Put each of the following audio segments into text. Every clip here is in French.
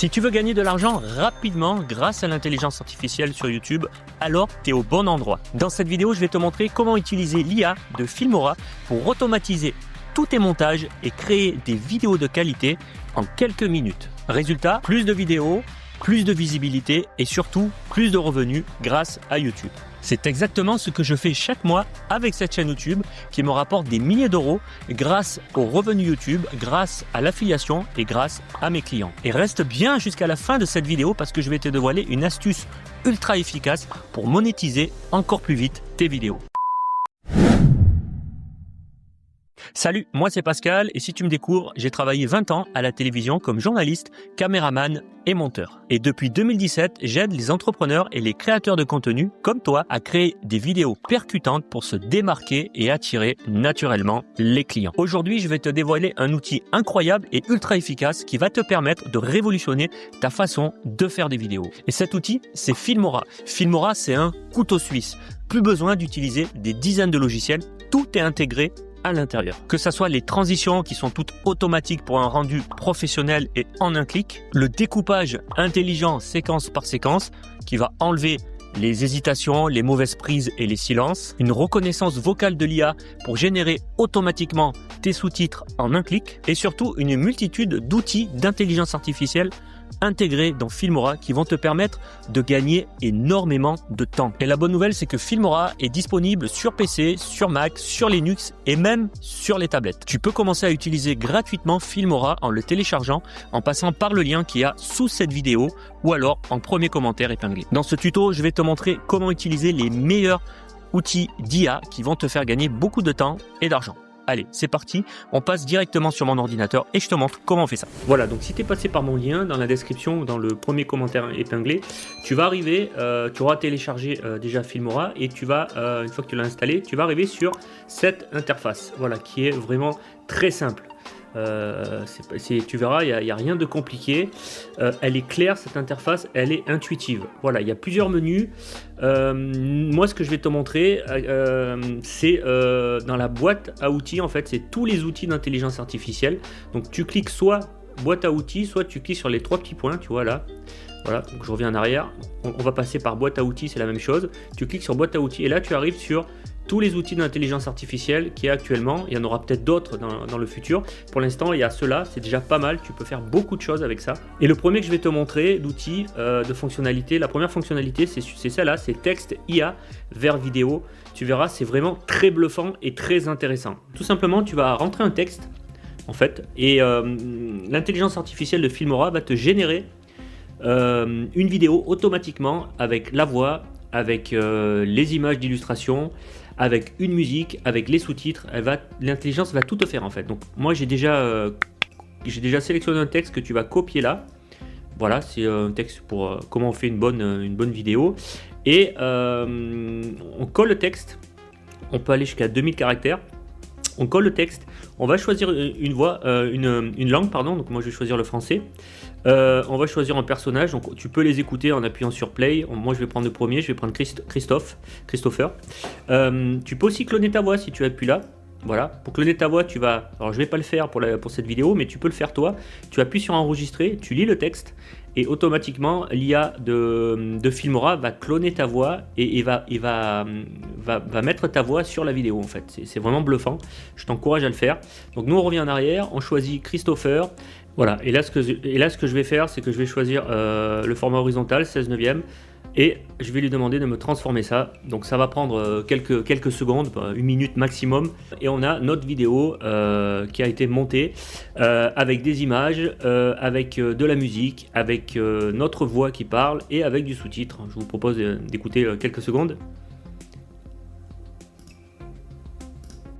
Si tu veux gagner de l'argent rapidement grâce à l'intelligence artificielle sur YouTube, alors tu es au bon endroit. Dans cette vidéo, je vais te montrer comment utiliser l'IA de Filmora pour automatiser tous tes montages et créer des vidéos de qualité en quelques minutes. Résultat, plus de vidéos, plus de visibilité et surtout plus de revenus grâce à YouTube. C'est exactement ce que je fais chaque mois avec cette chaîne YouTube qui me rapporte des milliers d'euros grâce aux revenus YouTube, grâce à l'affiliation et grâce à mes clients. Et reste bien jusqu'à la fin de cette vidéo parce que je vais te dévoiler une astuce ultra efficace pour monétiser encore plus vite tes vidéos. Salut, moi c'est Pascal et si tu me découvres, j'ai travaillé 20 ans à la télévision comme journaliste, caméraman et monteur. Et depuis 2017, j'aide les entrepreneurs et les créateurs de contenu comme toi à créer des vidéos percutantes pour se démarquer et attirer naturellement les clients. Aujourd'hui, je vais te dévoiler un outil incroyable et ultra efficace qui va te permettre de révolutionner ta façon de faire des vidéos. Et cet outil, c'est Filmora. Filmora, c'est un couteau suisse. Plus besoin d'utiliser des dizaines de logiciels, tout est intégré à l'intérieur. Que ce soit les transitions qui sont toutes automatiques pour un rendu professionnel et en un clic, le découpage intelligent séquence par séquence qui va enlever les hésitations, les mauvaises prises et les silences, une reconnaissance vocale de l'IA pour générer automatiquement tes sous-titres en un clic et surtout une multitude d'outils d'intelligence artificielle intégrés dans Filmora qui vont te permettre de gagner énormément de temps. Et la bonne nouvelle, c'est que Filmora est disponible sur PC, sur Mac, sur Linux et même sur les tablettes. Tu peux commencer à utiliser gratuitement Filmora en le téléchargeant, en passant par le lien qu'il y a sous cette vidéo ou alors en premier commentaire épinglé. Dans ce tuto, je vais te montrer comment utiliser les meilleurs outils d'IA qui vont te faire gagner beaucoup de temps et d'argent. Allez, c'est parti, on passe directement sur mon ordinateur et je te montre comment on fait ça. Voilà, donc si tu es passé par mon lien dans la description ou dans le premier commentaire épinglé, tu vas arriver, tu auras téléchargé déjà Filmora et tu vas, une fois que tu l'as installé, tu vas arriver sur cette interface, voilà, qui est vraiment très simple. Tu verras, il n'y a rien de compliqué, elle est claire cette interface, elle est intuitive. Voilà, il y a plusieurs menus. Moi ce que je vais te montrer c'est dans la boîte à outils, en fait c'est tous les outils d'intelligence artificielle. Donc tu cliques soit boîte à outils, soit tu cliques sur les trois petits points, tu vois là. Voilà, donc je reviens en arrière, on va passer par boîte à outils, c'est la même chose. Tu cliques sur boîte à outils et là tu arrives sur tous les outils d'intelligence artificielle qui est actuellement. Il y en aura peut-être d'autres dans le futur. Pour l'instant, il y a ceux-là, c'est déjà pas mal. Tu peux faire beaucoup de choses avec ça. Et le premier que je vais te montrer d'outils, de fonctionnalités, la première fonctionnalité, c'est celle-là, c'est texte IA vers vidéo. Tu verras, c'est vraiment très bluffant et très intéressant. Tout simplement, tu vas rentrer un texte, en fait, et l'intelligence artificielle de Filmora va te générer une vidéo automatiquement avec la voix, avec les images d'illustration, avec une musique, avec les sous-titres. L'intelligence va tout te faire en fait. Donc moi j'ai déjà sélectionné un texte que tu vas copier là. Voilà, c'est un texte pour comment on fait une bonne vidéo. Et on colle le texte. On peut aller jusqu'à 2000 caractères. On colle le texte. On va choisir une langue, pardon. Donc moi je vais choisir le français. On va choisir un personnage, donc tu peux les écouter en appuyant sur play. Moi je vais prendre le premier, je vais prendre Christopher. Tu peux aussi cloner ta voix si tu appuies là. Voilà, pour cloner ta voix, alors je vais pas le faire pour cette vidéo, mais tu peux le faire toi. Tu appuies sur enregistrer, tu lis le texte et automatiquement l'IA de Filmora va cloner ta voix et va mettre ta voix sur la vidéo en fait. C'est vraiment bluffant, je t'encourage à le faire. Donc nous on revient en arrière, on choisit Christopher. Voilà, et là ce que je vais faire, c'est que je vais choisir le format horizontal, 16/9, et je vais lui demander de me transformer ça. Donc ça va prendre quelques secondes, une minute maximum, et on a notre vidéo qui a été montée avec des images, avec de la musique, avec notre voix qui parle, et avec du sous-titre. Je vous propose d'écouter quelques secondes.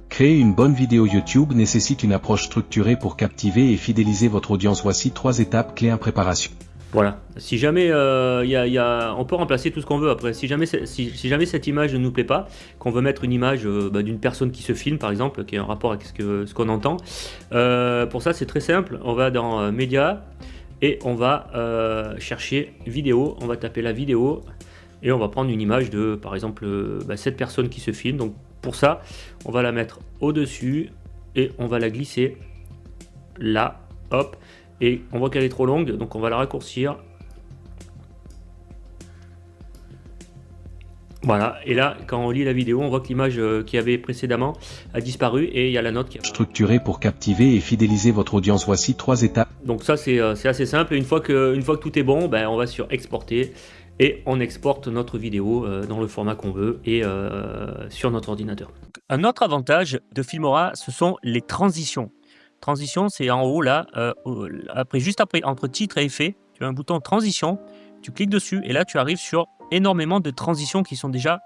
Créer une bonne vidéo YouTube nécessite une approche structurée pour captiver et fidéliser votre audience. Voici 3 étapes clés en préparation. Voilà, si jamais on peut remplacer tout ce qu'on veut après. Si jamais cette image ne nous plaît pas, qu'on veut mettre une image d'une personne qui se filme par exemple, qui a un rapport avec ce qu'on entend, pour ça c'est très simple. On va dans Médias et on va chercher vidéo, on va taper la vidéo et on va prendre une image de par exemple cette personne qui se filme. Donc pour ça, on va la mettre au-dessus et on va la glisser là, hop. Et on voit qu'elle est trop longue, donc on va la raccourcir. Voilà, et là, quand on lit la vidéo, on voit que l'image qu'il y avait précédemment a disparu et il y a la note qui a... Structuré pour captiver et fidéliser votre audience. Voici 3 étapes. Donc ça, c'est assez simple. Et une fois que tout est bon, ben, on va sur exporter et on exporte notre vidéo dans le format qu'on veut et sur notre ordinateur. Un autre avantage de Filmora, ce sont les transitions. Transition, c'est en haut là, juste après, entre titre et effet, tu as un bouton transition, tu cliques dessus et là tu arrives sur énormément de transitions qui sont déjà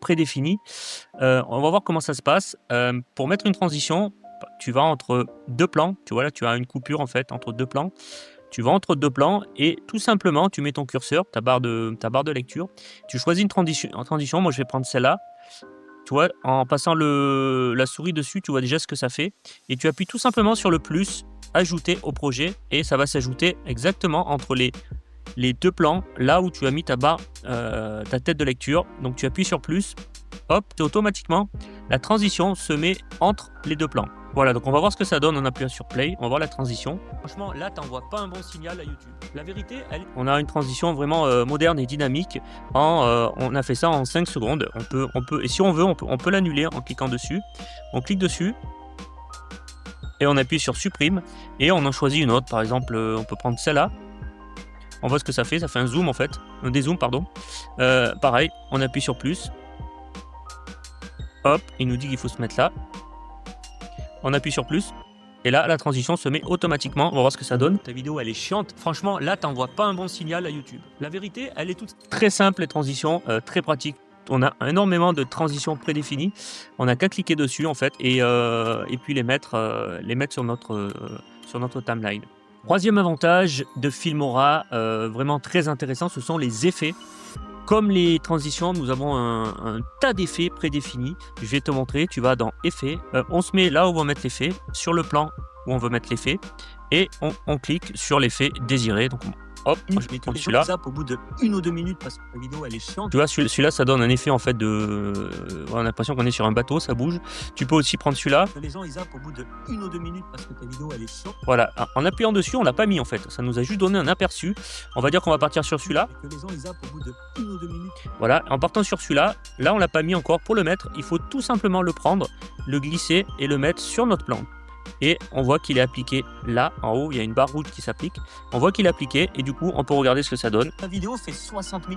prédéfinies. On va voir comment ça se passe. Pour mettre une transition, tu vas entre deux plans, tu vois là tu as une coupure en fait entre deux plans. Tu vas entre deux plans et tout simplement tu mets ton curseur, ta barre de lecture, tu choisis une transition, moi je vais prendre celle-là. Tu vois, en passant la souris dessus, tu vois déjà ce que ça fait. Et tu appuies tout simplement sur le plus, ajouter au projet, et ça va s'ajouter exactement entre les deux plans, là où tu as mis ta tête de lecture. Donc tu appuies sur plus, hop, automatiquement, la transition se met entre les deux plans. Voilà, donc on va voir ce que ça donne en appuyant sur play, on va voir la transition. Franchement, là, t'envoies pas un bon signal à YouTube. La vérité, on a une transition vraiment moderne et dynamique. On a fait ça en 5 secondes. Et si on veut, on peut l'annuler en cliquant dessus. On clique dessus et on appuie sur supprime et on en choisit une autre. Par exemple, on peut prendre celle-là. On voit ce que ça fait un zoom en fait, un dézoom pardon. Pareil, on appuie sur plus. Hop, il nous dit qu'il faut se mettre là. On appuie sur plus. Et là, la transition se met automatiquement. On va voir ce que ça donne. Ta vidéo, elle est chiante. Franchement, là, t'envoies pas un bon signal à YouTube. La vérité, elle est toute très simple, les transitions, très pratiques. On a énormément de transitions prédéfinies. On n'a qu'à cliquer dessus, en fait, et puis les mettre sur notre timeline. Troisième avantage de Filmora, vraiment très intéressant, ce sont les effets. Comme les transitions, nous avons un tas d'effets prédéfinis. Je vais te montrer, tu vas dans effets, on se met là où on va mettre l'effet, sur le plan où on veut mettre l'effet, et on clique sur l'effet désiré. Donc hop, je vais prendre celui-là. Au bout de 1 ou 2 minutes parce que la vidéo elle est chiante. Tu vois, celui-là ça donne un effet en fait on a l'impression qu'on est sur un bateau, ça bouge. Tu peux aussi prendre celui-là. Les gens ils zappent au bout de 1 ou 2 minutes parce que ta vidéo elle est chiante. Voilà, en appuyant dessus, on l'a pas mis en fait. Ça nous a juste donné un aperçu. On va dire qu'on va partir sur celui-là. Les gens ils zappent au bout de 1 ou 2 minutes. Voilà, en partant sur celui-là, là on l'a pas mis encore. Pour le mettre, il faut tout simplement le prendre, le glisser et le mettre sur notre plan. Et on voit qu'il est appliqué là, en haut, il y a une barre rouge qui s'applique. On voit qu'il est appliqué et du coup, on peut regarder ce que ça donne. La vidéo fait 60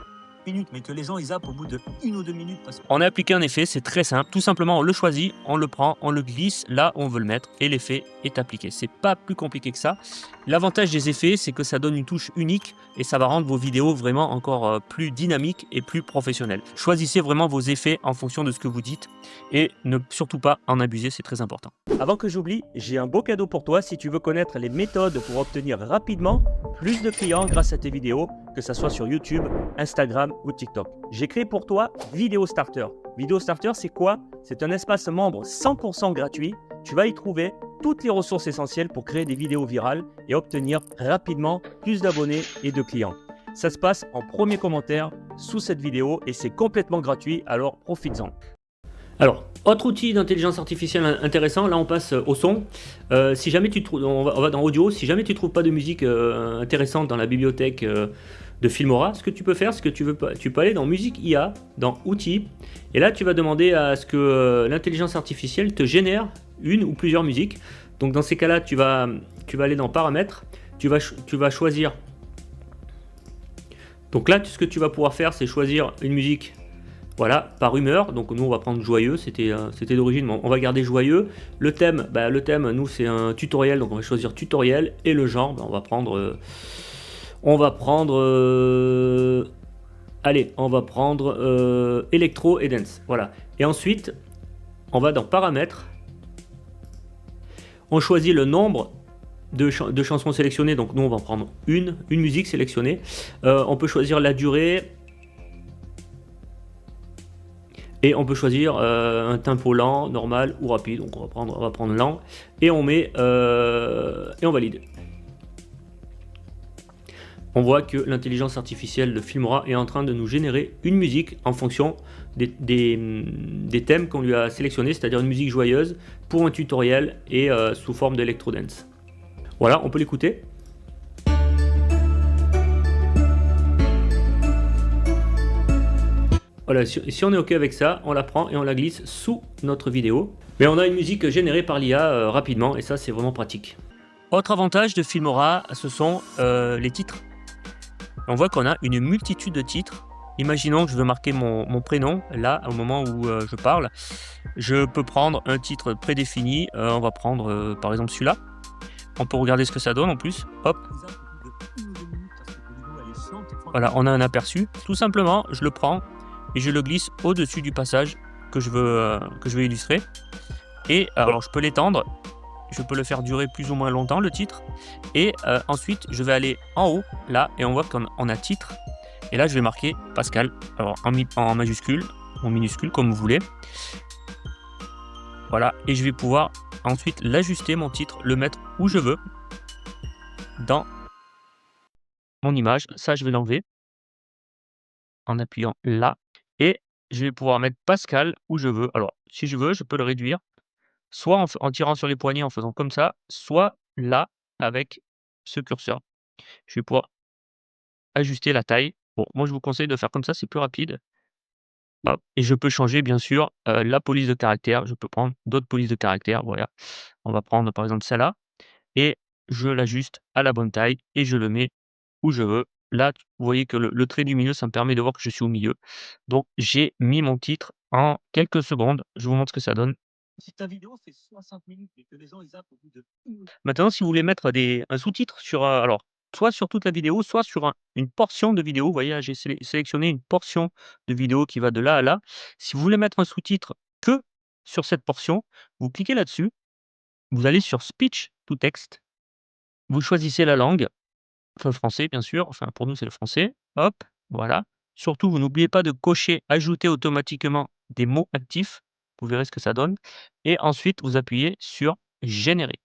minutes, mais que les gens ils zappent au bout de 1 ou 2 minutes. On a appliqué un effet, c'est très simple. Tout simplement, on le choisit, on le prend, on le glisse là où on veut le mettre et l'effet est appliqué. C'est pas plus compliqué que ça. L'avantage des effets, c'est que ça donne une touche unique et ça va rendre vos vidéos vraiment encore plus dynamiques et plus professionnelles. Choisissez vraiment vos effets en fonction de ce que vous dites et ne surtout pas en abuser, c'est très important. Avant que j'oublie, j'ai un beau cadeau pour toi si tu veux connaître les méthodes pour obtenir rapidement plus de clients grâce à tes vidéos, que ce soit sur YouTube, Instagram ou TikTok. J'ai créé pour toi Vidéo Starter. Vidéo Starter, c'est quoi? C'est un espace membre 100% gratuit. Tu vas y trouver toutes les ressources essentielles pour créer des vidéos virales et obtenir rapidement plus d'abonnés et de clients. Ça se passe en premier commentaire sous cette vidéo et c'est complètement gratuit, alors profites-en. Alors, autre outil d'intelligence artificielle intéressant, là on passe au son. Si jamais tu trouves, on va dans audio, si jamais tu ne trouves pas de musique intéressante dans la bibliothèque de Filmora, ce que tu peux faire, c'est que tu peux aller dans musique IA, dans outils, et là tu vas demander à ce que l'intelligence artificielle te génère une ou plusieurs musiques. Donc dans ces cas-là, tu vas aller dans paramètres, tu vas choisir. Donc là, ce que tu vas pouvoir faire, c'est choisir une musique. Voilà, par humeur, donc nous on va prendre joyeux, c'était d'origine, on va garder joyeux. Le thème, nous c'est un tutoriel, donc on va choisir tutoriel. Et le genre, on va prendre électro et dance, voilà. Et ensuite, on va dans paramètres, on choisit le nombre de chansons sélectionnées, donc nous on va prendre une musique sélectionnée. On peut choisir la durée. Et on peut choisir un tempo lent, normal ou rapide. Donc on va prendre lent et on met et on valide. On voit que l'intelligence artificielle de Filmora est en train de nous générer une musique en fonction des thèmes qu'on lui a sélectionnés, c'est-à-dire une musique joyeuse pour un tutoriel et sous forme d'électro-dance. Voilà, on peut l'écouter. Voilà, si on est OK avec ça, on la prend et on la glisse sous notre vidéo. Mais on a une musique générée par l'IA rapidement et ça, c'est vraiment pratique. Autre avantage de Filmora, ce sont les titres. On voit qu'on a une multitude de titres. Imaginons que je veux marquer mon prénom, là, au moment où je parle. Je peux prendre un titre prédéfini. On va prendre, par exemple, celui-là. On peut regarder ce que ça donne en plus. Hop. Voilà, on a un aperçu. Tout simplement, je le prends et je le glisse au-dessus du passage que je veux illustrer. Et alors, je peux l'étendre. Je peux le faire durer plus ou moins longtemps, le titre. Et ensuite, je vais aller en haut, là, et on voit qu'on a titre. Et là, je vais marquer Pascal, alors en majuscule, en minuscule, comme vous voulez. Voilà, et je vais pouvoir ensuite l'ajuster, mon titre, le mettre où je veux, dans mon image. Ça, je vais l'enlever en appuyant là. Et je vais pouvoir mettre Pascal où je veux. Alors, si je veux, je peux le réduire. Soit en tirant sur les poignets, en faisant comme ça, soit là, avec ce curseur. Je vais pouvoir ajuster la taille. Bon, moi, je vous conseille de faire comme ça, c'est plus rapide. Hop, et je peux changer, bien sûr, la police de caractère. Je peux prendre d'autres polices de caractère. Voilà, on va prendre, par exemple, celle-là. Et je l'ajuste à la bonne taille et je le mets où je veux. Là, vous voyez que le trait du milieu, ça me permet de voir que je suis au milieu. Donc, j'ai mis mon titre en quelques secondes. Je vous montre ce que ça donne. Si ta vidéo fait 60 minutes et que les gens ils zappent au bout de... Maintenant, si vous voulez mettre un sous-titre sur, alors, soit sur toute la vidéo, soit sur une portion de vidéo. Vous voyez, là, j'ai sélectionné une portion de vidéo qui va de là à là. Si vous voulez mettre un sous-titre que sur cette portion, vous cliquez là-dessus. Vous allez sur Speech to Text. Vous choisissez la langue, enfin français bien sûr, enfin pour nous c'est le français. Hop, voilà. Surtout, vous n'oubliez pas de cocher ajouter automatiquement des mots actifs. Vous verrez ce que ça donne. Et ensuite, vous appuyez sur générer.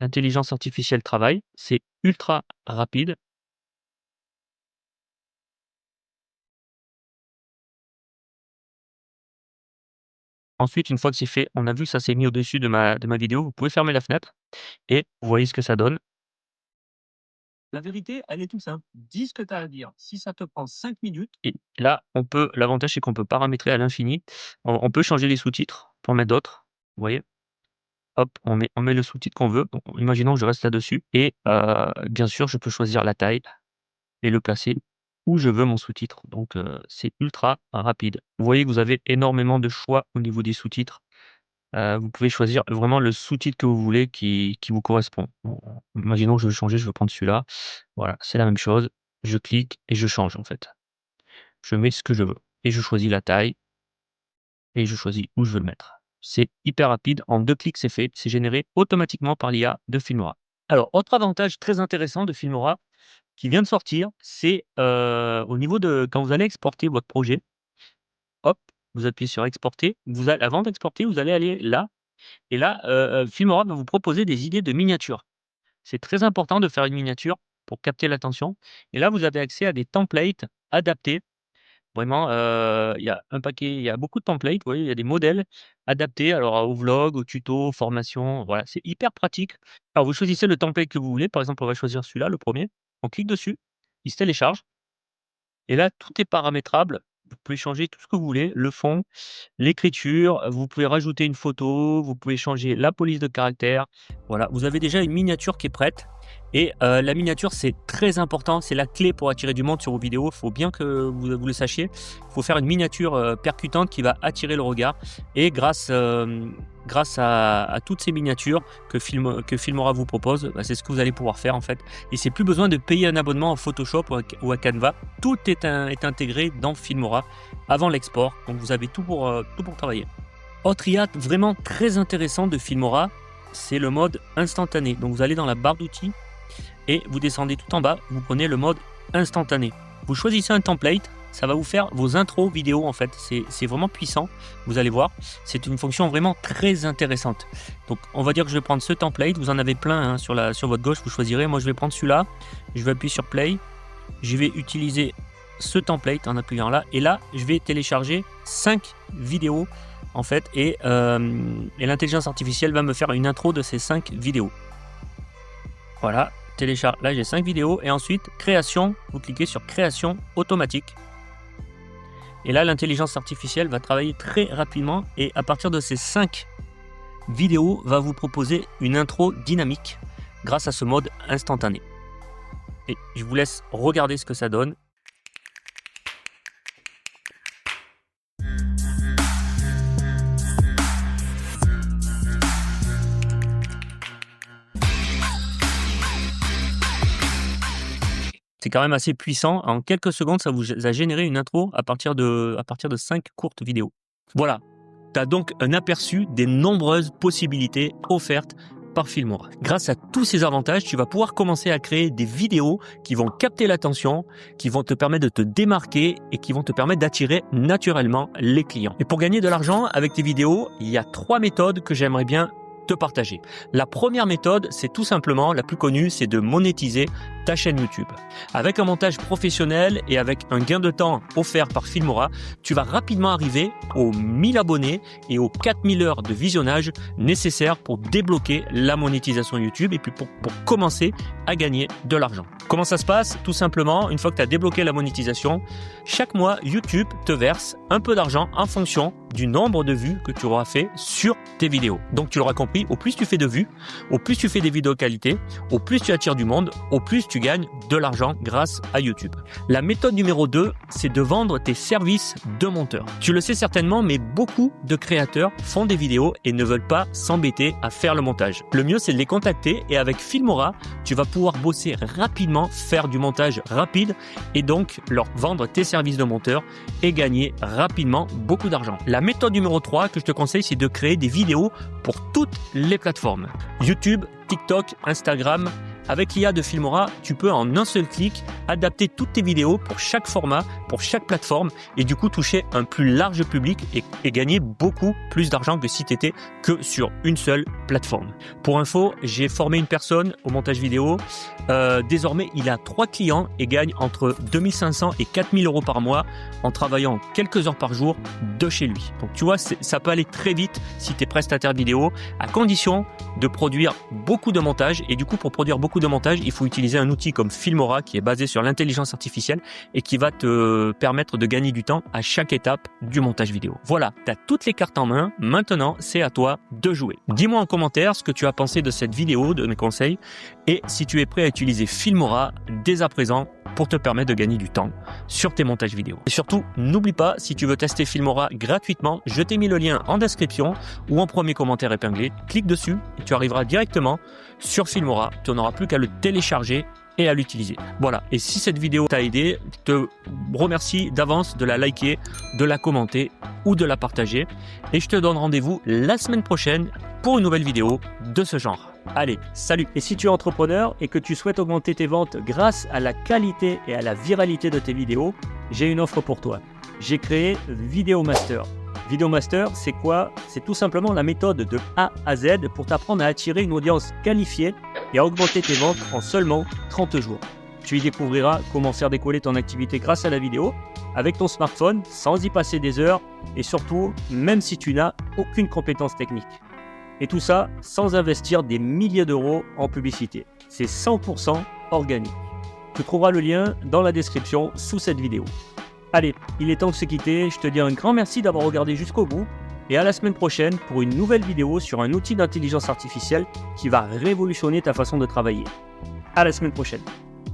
L'intelligence artificielle travaille, c'est ultra rapide. Ensuite, une fois que c'est fait, on a vu que ça s'est mis au-dessus de ma vidéo. Vous pouvez fermer la fenêtre et vous voyez ce que ça donne. La vérité, elle est toute simple. Dis ce que tu as à dire. Si ça te prend 5 minutes. Et là, l'avantage, c'est qu'on peut paramétrer à l'infini. On peut changer les sous-titres pour en mettre d'autres. Vous voyez? Hop, on met le sous-titre qu'on veut. Donc, imaginons que je reste là-dessus. Et bien sûr, je peux choisir la taille et le placer où je veux mon sous-titre. Donc, c'est ultra rapide. Vous voyez que vous avez énormément de choix au niveau des sous-titres. Vous pouvez choisir vraiment le sous-titre que vous voulez qui vous correspond. Bon, imaginons que je veux changer, je veux prendre celui-là. Voilà, c'est la même chose. Je clique et je change en fait. Je mets ce que je veux et je choisis la taille et je choisis où je veux le mettre. C'est hyper rapide, en 2 clics c'est fait, c'est généré automatiquement par l'IA de Filmora. Alors, autre avantage très intéressant de Filmora qui vient de sortir, c'est au niveau de quand vous allez exporter votre projet, hop, vous appuyez sur exporter, avant d'exporter, vous allez aller là. Et là, Filmora va vous proposer des idées de miniatures. C'est très important de faire une miniature pour capter l'attention. Et là, vous avez accès à des templates adaptés. Vraiment, il y a beaucoup de templates, vous voyez, il y a des modèles adaptés alors aux vlogs, aux tutos, aux formations, voilà, c'est hyper pratique. Alors vous choisissez le template que vous voulez, par exemple, on va choisir celui-là, le premier. On clique dessus, il se télécharge et là, tout est paramétrable. Vous pouvez changer tout ce que vous voulez, le fond, l'écriture, vous pouvez rajouter une photo, vous pouvez changer la police de caractère. Voilà, vous avez déjà une miniature qui est prête. Et la miniature, c'est très important, c'est la clé pour attirer du monde sur vos vidéos. Il faut bien que vous le sachiez. Il faut faire une miniature percutante qui va attirer le regard. Et grâce à toutes ces miniatures que Filmora vous propose, c'est ce que vous allez pouvoir faire en fait. Et c'est plus besoin de payer un abonnement en Photoshop ou à Canva. Tout est intégré dans Filmora avant l'export. Donc vous avez tout pour travailler. Autre IA vraiment très intéressant de Filmora, c'est le mode instantané. Donc vous allez dans la barre d'outils et vous descendez tout en bas, vous prenez le mode instantané. Vous choisissez un template, ça va vous faire vos intros vidéo en fait. C'est vraiment puissant, vous allez voir. C'est une fonction vraiment très intéressante. Donc on va dire que je vais prendre ce template, vous en avez plein hein, sur votre gauche, vous choisirez. Moi je vais prendre celui-là, je vais appuyer sur play, je vais utiliser ce template en appuyant là et là je vais télécharger 5 vidéos en fait, et l'intelligence artificielle va me faire une intro de ces 5 vidéos. Voilà, télécharge, là j'ai 5 vidéos, et ensuite création, vous cliquez sur création automatique. Et là l'intelligence artificielle va travailler très rapidement, et à partir de ces 5 vidéos, va vous proposer une intro dynamique grâce à ce mode instantané. Et je vous laisse regarder ce que ça donne. C'est quand même assez puissant. En quelques secondes, ça vous a généré une intro à partir de 5 courtes vidéos. Voilà, tu as donc un aperçu des nombreuses possibilités offertes par Filmora. Grâce à tous ces avantages, tu vas pouvoir commencer à créer des vidéos qui vont capter l'attention, qui vont te permettre de te démarquer et qui vont te permettre d'attirer naturellement les clients. Et pour gagner de l'argent avec tes vidéos, il y a 3 méthodes que j'aimerais bien te partager. La première méthode, c'est tout simplement, la plus connue, c'est de monétiser ta chaîne YouTube. Avec un montage professionnel et avec un gain de temps offert par Filmora, tu vas rapidement arriver aux 1000 abonnés et aux 4000 heures de visionnage nécessaires pour débloquer la monétisation YouTube et puis pour commencer à gagner de l'argent. Comment ça se passe? Tout simplement, une fois que tu as débloqué la monétisation, chaque mois, YouTube te verse un peu d'argent en fonction du nombre de vues que tu auras fait sur tes vidéos. Donc tu l'auras compris, au plus tu fais de vues, au plus tu fais des vidéos qualité, au plus tu attires du monde, au plus tu gagnes de l'argent grâce à YouTube. La méthode numéro 2, c'est de vendre tes services de monteur. Tu le sais certainement, mais beaucoup de créateurs font des vidéos et ne veulent pas s'embêter à faire le montage. Le mieux, c'est de les contacter et avec Filmora, tu vas pouvoir bosser rapidement, faire du montage rapide et donc leur vendre tes services de monteur et gagner rapidement beaucoup d'argent. La méthode numéro 3 que je te conseille, c'est de créer des vidéos pour toutes les plateformes. YouTube, TikTok, Instagram. Avec l'IA de Filmora, tu peux en un seul clic adapter toutes tes vidéos pour chaque format, pour chaque plateforme et du coup toucher un plus large public et gagner beaucoup plus d'argent que si tu étais que sur une seule plateforme. Pour info, j'ai formé une personne au montage vidéo. Désormais, il a 3 clients et gagne entre 2500 et 4000 euros par mois en travaillant quelques heures par jour de chez lui. Donc tu vois, ça peut aller très vite si tu es prestataire vidéo, à condition de produire beaucoup de montage. Et du coup, pour produire beaucoup de montage, il faut utiliser un outil comme Filmora qui est basé sur l'intelligence artificielle et qui va te permettre de gagner du temps à chaque étape du montage vidéo. Voilà, tu as toutes les cartes en main. Maintenant, c'est à toi de jouer. Dis-moi en commentaire ce que tu as pensé de cette vidéo, de mes conseils, et si tu es prêt à utiliser Filmora dès à présent pour te permettre de gagner du temps sur tes montages vidéo. Et surtout, n'oublie pas, si tu veux tester Filmora gratuitement, je t'ai mis le lien en description ou en premier commentaire épinglé. Clique dessus et tu arriveras directement sur Filmora. Tu n'auras plus qu'à le télécharger et à l'utiliser. Voilà, et si cette vidéo t'a aidé, je te remercie d'avance de la liker, de la commenter ou de la partager. Et je te donne rendez-vous la semaine prochaine pour une nouvelle vidéo de ce genre. Allez, salut! Et si tu es entrepreneur et que tu souhaites augmenter tes ventes grâce à la qualité et à la viralité de tes vidéos, j'ai une offre pour toi. J'ai créé Video Master. Video Master, c'est quoi? C'est tout simplement la méthode de A à Z pour t'apprendre à attirer une audience qualifiée et à augmenter tes ventes en seulement 30 jours. Tu y découvriras comment faire décoller ton activité grâce à la vidéo, avec ton smartphone, sans y passer des heures, et surtout, même si tu n'as aucune compétence technique. Et tout ça sans investir des milliers d'euros en publicité. C'est 100% organique. Tu trouveras le lien dans la description sous cette vidéo. Allez, il est temps de se quitter. Je te dis un grand merci d'avoir regardé jusqu'au bout. Et à la semaine prochaine pour une nouvelle vidéo sur un outil d'intelligence artificielle qui va révolutionner ta façon de travailler. À la semaine prochaine.